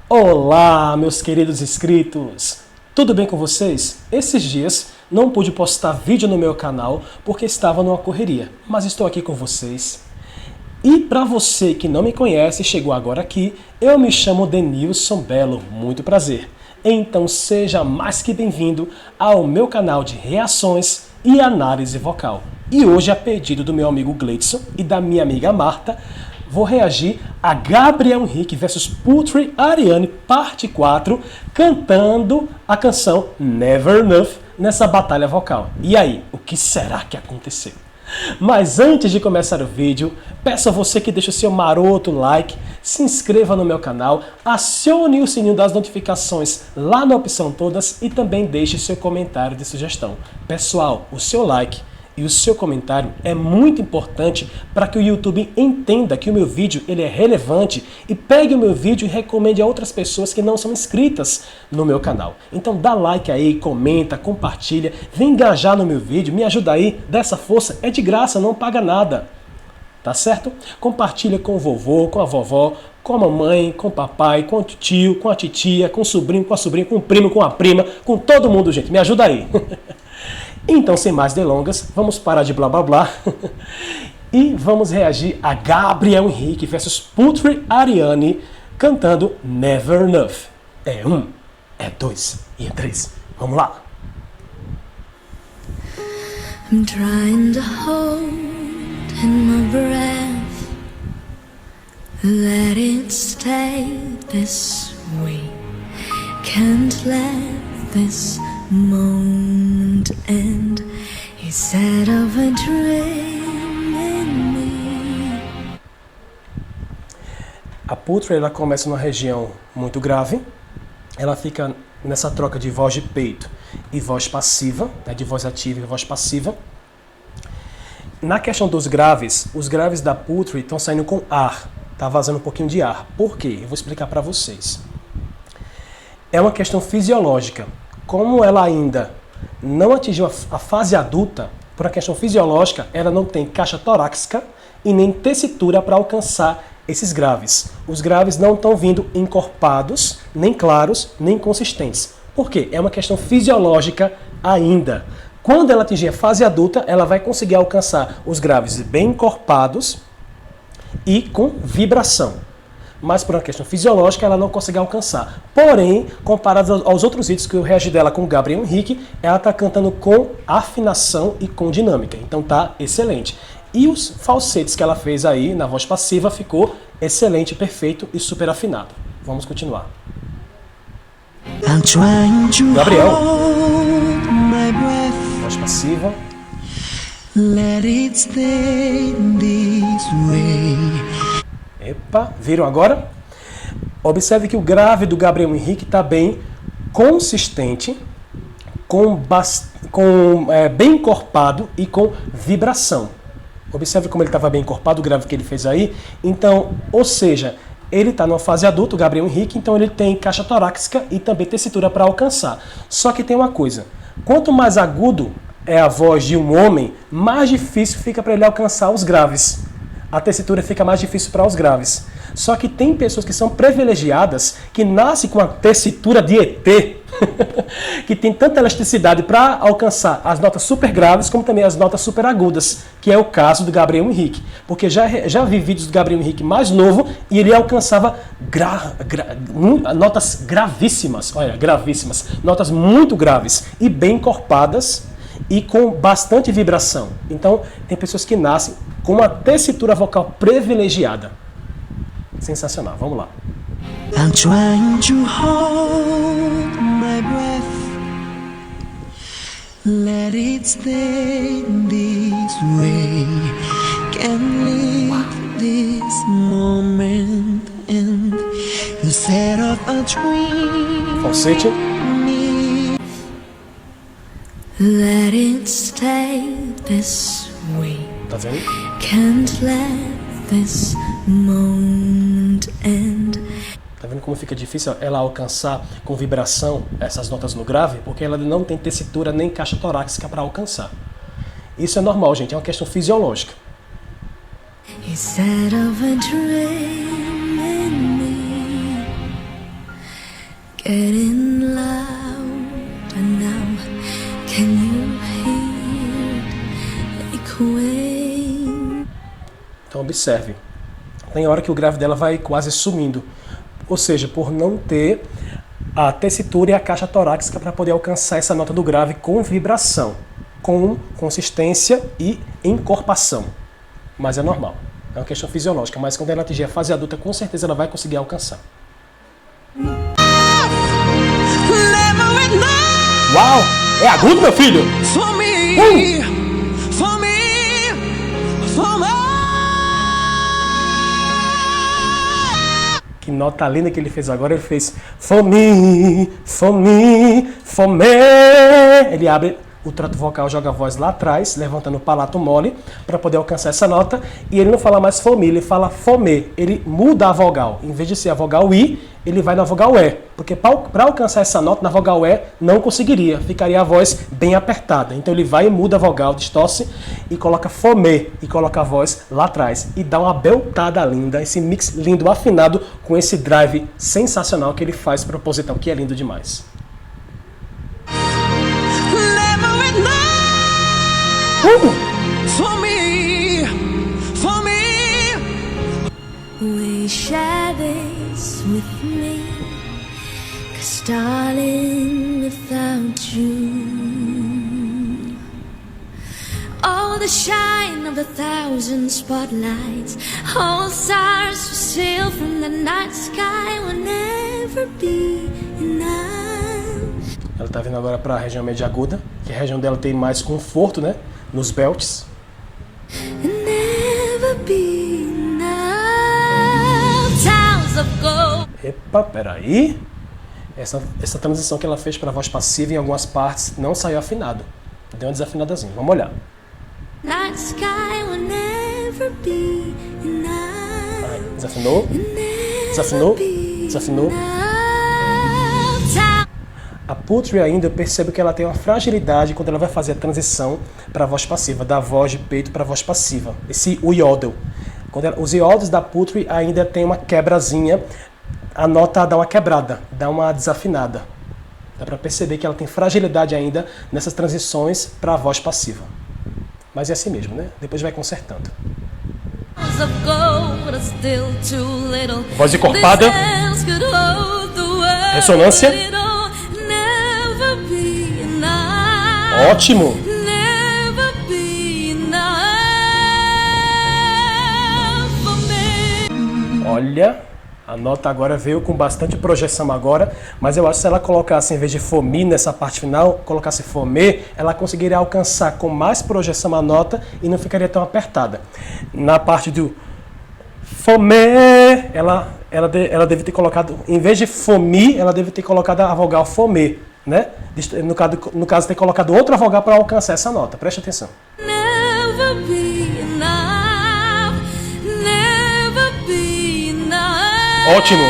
Olá, meus queridos inscritos! Tudo bem com vocês? Esses dias não pude postar vídeo no meu canal porque estava numa correria, mas estou aqui com vocês. E para você que não me conhece e chegou agora aqui, eu me chamo Denilson Belo, muito prazer. Então seja mais que bem-vindo ao meu canal de reações e análise vocal. E hoje, a pedido do meu amigo Gleidson e da minha amiga Marta, vou reagir a Gabriel Henrique vs Putri Ariane, parte 4, cantando a canção Never Enough nessa batalha vocal. E aí, o que será que aconteceu? Mas antes de começar o vídeo, peço a você que deixe o seu maroto like, se inscreva no meu canal, acione o sininho das notificações lá na opção todas e também deixe seu comentário de sugestão. Pessoal, o seu like e o seu comentário é muito importante para que o YouTube entenda que o meu vídeo ele é relevante e pegue o meu vídeo e recomende a outras pessoas que não são inscritas no meu canal. Então dá like aí, comenta, compartilha, vem engajar no meu vídeo, me ajuda aí, dá essa força, é de graça, não paga nada. Tá certo? Compartilha com o vovô, com a vovó, com a mamãe, com o papai, com o tio, com a titia, com o sobrinho, com a sobrinha, com o primo, com a prima, com todo mundo, gente. Me ajuda aí. Então, sem mais delongas, vamos parar de blá blá blá e vamos reagir a Gabriel Henrique vs Putri Ariane cantando Never Enough. É 1, é 2 e é 3. Vamos lá! I'm trying to hold in my breath, let it stay this way, can't let this moment end, he said of a dream in me. A Putri ela começa numa região muito grave, ela fica nessa troca de voz de peito e voz passiva, né, de voz ativa e voz passiva. Na questão dos graves, os graves da Putri estão saindo com ar, tá vazando um pouquinho de ar. Por quê? Eu vou explicar para vocês. É uma questão fisiológica. Como ela ainda não atingiu a fase adulta, por uma questão fisiológica, ela não tem caixa torácica e nem tessitura para alcançar esses graves. Os graves não estão vindo encorpados, nem claros, nem consistentes. Por quê? É uma questão fisiológica ainda. Quando ela atingir a fase adulta, ela vai conseguir alcançar os graves bem encorpados e com vibração. Mas por uma questão fisiológica ela não consegue alcançar. Porém, comparado aos outros vídeos que eu reagi dela com o Gabriel Henrique, ela está cantando com afinação e com dinâmica. Então tá excelente. E os falsetes que ela fez aí na voz passiva ficou excelente, perfeito e super afinado. Vamos continuar. Gabriel. Voz passiva. Let it stay this way. Epa, viram agora? Observe que o grave do Gabriel Henrique está bem consistente, bem encorpado e com vibração. Observe como ele estava bem encorpado, o grave que ele fez aí. Então, ou seja, ele está numa fase adulta, o Gabriel Henrique, então ele tem caixa torácica e também tessitura para alcançar. Só que tem uma coisa, quanto mais agudo é a voz de um homem, mais difícil fica para ele alcançar os graves. A tessitura fica mais difícil para os graves. Só que tem pessoas que são privilegiadas, que nascem com a tessitura de ET, que tem tanta elasticidade para alcançar as notas super graves, como também as notas super agudas, que é o caso do Gabriel Henrique. Porque já vi vídeos do Gabriel Henrique mais novo e ele alcançava notas gravíssimas, olha, gravíssimas, notas muito graves e bem encorpadas e com bastante vibração. Então, tem pessoas que nascem com uma tessitura vocal privilegiada. Sensacional, vamos lá. I'm trying to hold my breath, let it stay this way, can't leave this moment end, you set up a dream. Falsete. Let it stay this way. Tá vendo? Can't let this moment end. Tá vendo como fica difícil ela alcançar com vibração essas notas no grave? Porque ela não tem tessitura nem caixa torácica para alcançar. Isso é normal, gente, é uma questão fisiológica. He said of a dream in me. getting louder now. Can you hear it echoing? Então observe, tem hora que o grave dela vai quase sumindo, ou seja, por não ter a tessitura e a caixa torácica para poder alcançar essa nota do grave com vibração, com consistência e encorpação. Mas é normal, é uma questão fisiológica, mas quando ela atingir a fase adulta, com certeza ela vai conseguir alcançar. Uau! É agudo, meu filho? Que nota linda que ele fez agora. Ele fez for me, for me, for me. Ele abre o trato vocal, joga a voz lá atrás, levantando o palato mole para poder alcançar essa nota. E ele não fala mais for me, ele fala for me. Ele muda a vogal. Em vez de ser a vogal I, ele vai na vogal E. Porque para alcançar essa nota na vogal E, não conseguiria. Ficaria a voz bem apertada. Então ele vai e muda a vogal, distorce e coloca for me. E coloca a voz lá atrás. E dá uma beltada linda, esse mix lindo, afinado, com esse drive sensacional que ele faz proposital, que é lindo demais. For me, we share this with me, 'cause darling, without you, all the shine of 1,000 spotlights, all stars who sail from the night sky will never be enough. Ela tá vindo agora para a região média aguda, que a região dela tem mais conforto, né? Nos belts. Epa, peraí. Essa transição que ela fez para a voz passiva em algumas partes não saiu afinado. Deu uma desafinadazinha. Vamos olhar. Aí, desafinou. Desafinou. Desafinou. A Putri ainda, eu percebo que ela tem uma fragilidade quando ela vai fazer a transição para a voz passiva, da voz de peito para a voz passiva. O yodel. Os yodels da Putri ainda tem uma quebrazinha, a nota dá uma quebrada, dá uma desafinada. Dá para perceber que ela tem fragilidade ainda nessas transições para a voz passiva. Mas é assim mesmo, né? Depois vai consertando. Voz encorpada. Ressonância. Ótimo! Olha, a nota agora veio com bastante projeção agora, mas eu acho que se ela colocasse, em vez de for mi nessa parte final, colocasse for me, ela conseguiria alcançar com mais projeção a nota e não ficaria tão apertada. Na parte do for me, ela deve ter colocado, em vez de for mi, ela deve ter colocado a vogal for me. Né? No caso, ter colocado outra vogal para alcançar essa nota. Preste atenção. Ótimo!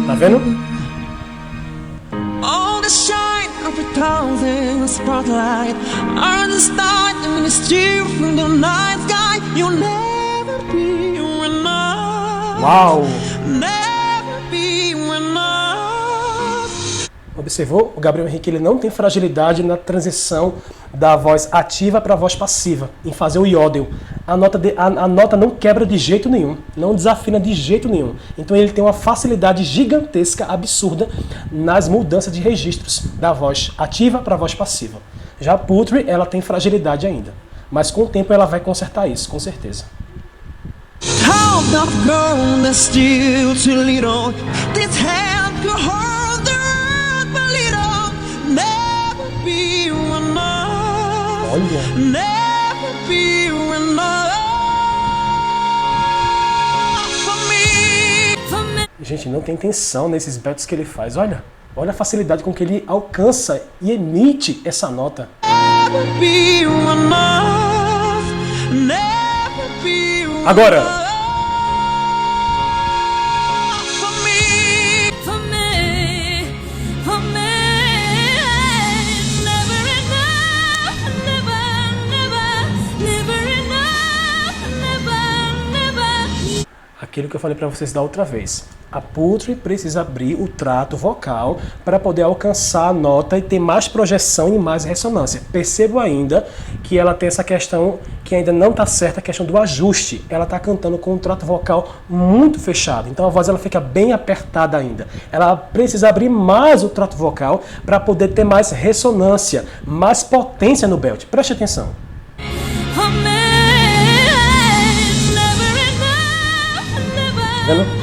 Tá vendo? All the shine of 1,000 spotlight are the stars when it's still from the night sky. You'll never be enough. Uau! Observou? O Gabriel Henrique ele não tem fragilidade na transição da voz ativa para a voz passiva, em fazer o yodel. A nota não quebra de jeito nenhum, não desafina de jeito nenhum. Então ele tem uma facilidade gigantesca, absurda, nas mudanças de registros da voz ativa para a voz passiva. Já a Putri, ela tem fragilidade ainda, mas com o tempo ela vai consertar isso, com certeza. Olha. Gente, não tem tensão nesses belts que ele faz. Olha a facilidade com que ele alcança e emite essa nota. Agora. Aquilo que eu falei para vocês da outra vez. A Putri precisa abrir o trato vocal para poder alcançar a nota e ter mais projeção e mais ressonância. Percebo ainda que ela tem essa questão que ainda não está certa, a questão do ajuste. Ela está cantando com um trato vocal muito fechado, então a voz ela fica bem apertada ainda. Ela precisa abrir mais o trato vocal para poder ter mais ressonância, mais potência no belt. Preste atenção. Vendo?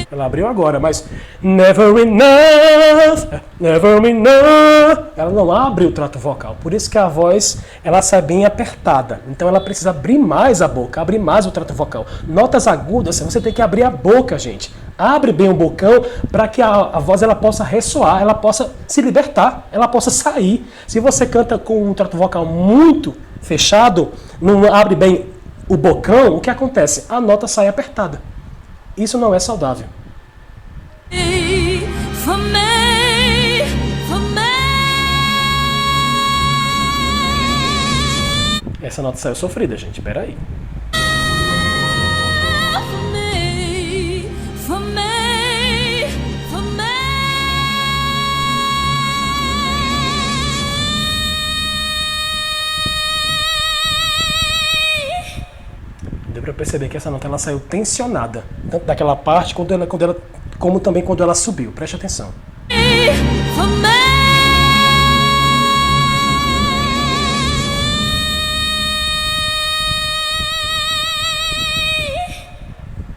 Ela abriu agora, mas never enough, never enough. Ela não abre o trato vocal, por isso que a voz ela sai bem apertada. Então ela precisa abrir mais a boca, abrir mais o trato vocal. Notas agudas, você tem que abrir a boca, gente. Abre bem o bocão para que a voz ela possa ressoar, ela possa se libertar, ela possa sair. Se você canta com um trato vocal muito fechado, não abre bem o bocão, o que acontece? A nota sai apertada. Isso não é saudável. Essa nota saiu sofrida, gente. Peraí. Deu pra perceber que essa nota ela saiu tensionada. Tanto daquela parte como também quando ela subiu. Preste atenção.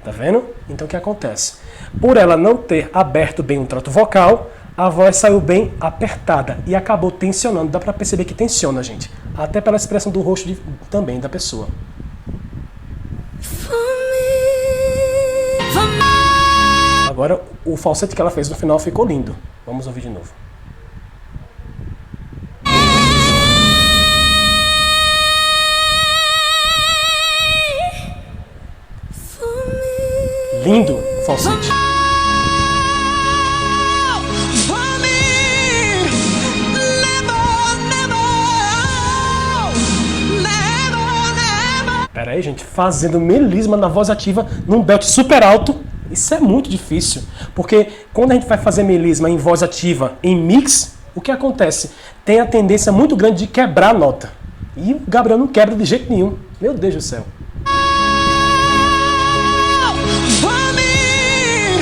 Tá vendo? Então o que acontece? Por ela não ter aberto bem o trato vocal, a voz saiu bem apertada e acabou tensionando. Dá pra perceber que tensiona, gente. Até pela expressão do rosto também da pessoa. Agora o falsete que ela fez no final ficou lindo. Vamos ouvir de novo. Lindo o falsete. Pera aí, gente, fazendo melisma na voz ativa num belt super alto, isso é muito difícil, porque quando a gente vai fazer melisma em voz ativa, em mix, o que acontece? Tem a tendência muito grande de quebrar a nota. E o Gabriel não quebra de jeito nenhum. Meu Deus do céu.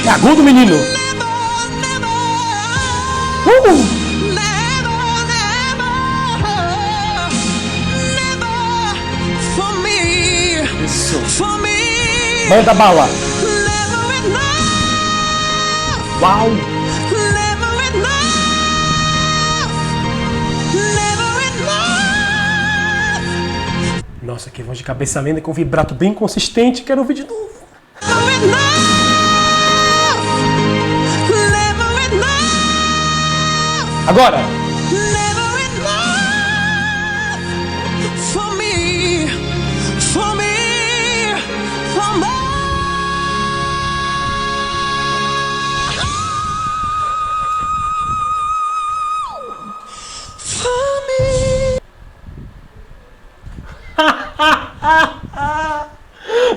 É agudo, menino! Isso. Manda bala! Uau! Nossa, que voz de cabeça linda com vibrato bem consistente. Quero ouvir de novo. Agora!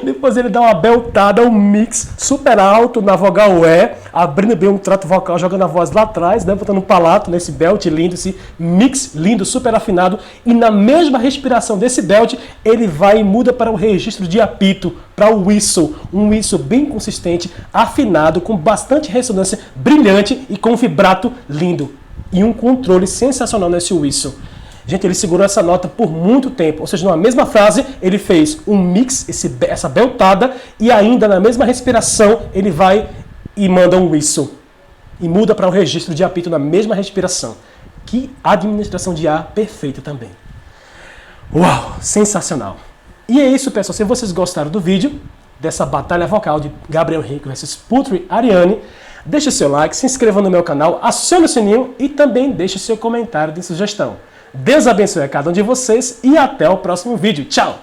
Depois ele dá uma beltada, um mix super alto na vogal E, abrindo bem um trato vocal, jogando a voz lá atrás, né, botando um palato nesse belt lindo, esse mix lindo, super afinado. E na mesma respiração desse belt, ele vai e muda para o registro de apito, para o whistle. Um whistle bem consistente, afinado, com bastante ressonância, brilhante e com um vibrato lindo. E um controle sensacional nesse whistle. Gente, ele segurou essa nota por muito tempo, ou seja, na mesma frase ele fez um mix, essa beltada, e ainda na mesma respiração ele vai e manda um whistle. E muda para o registro de apito na mesma respiração. Que administração de ar perfeita também. Uau, sensacional. E é isso, pessoal. Se vocês gostaram do vídeo, dessa batalha vocal de Gabriel Henrique versus Putri Ariane, deixe o seu like, se inscreva no meu canal, acione o sininho e também deixe o seu comentário de sugestão. Deus abençoe a cada um de vocês e até o próximo vídeo. Tchau!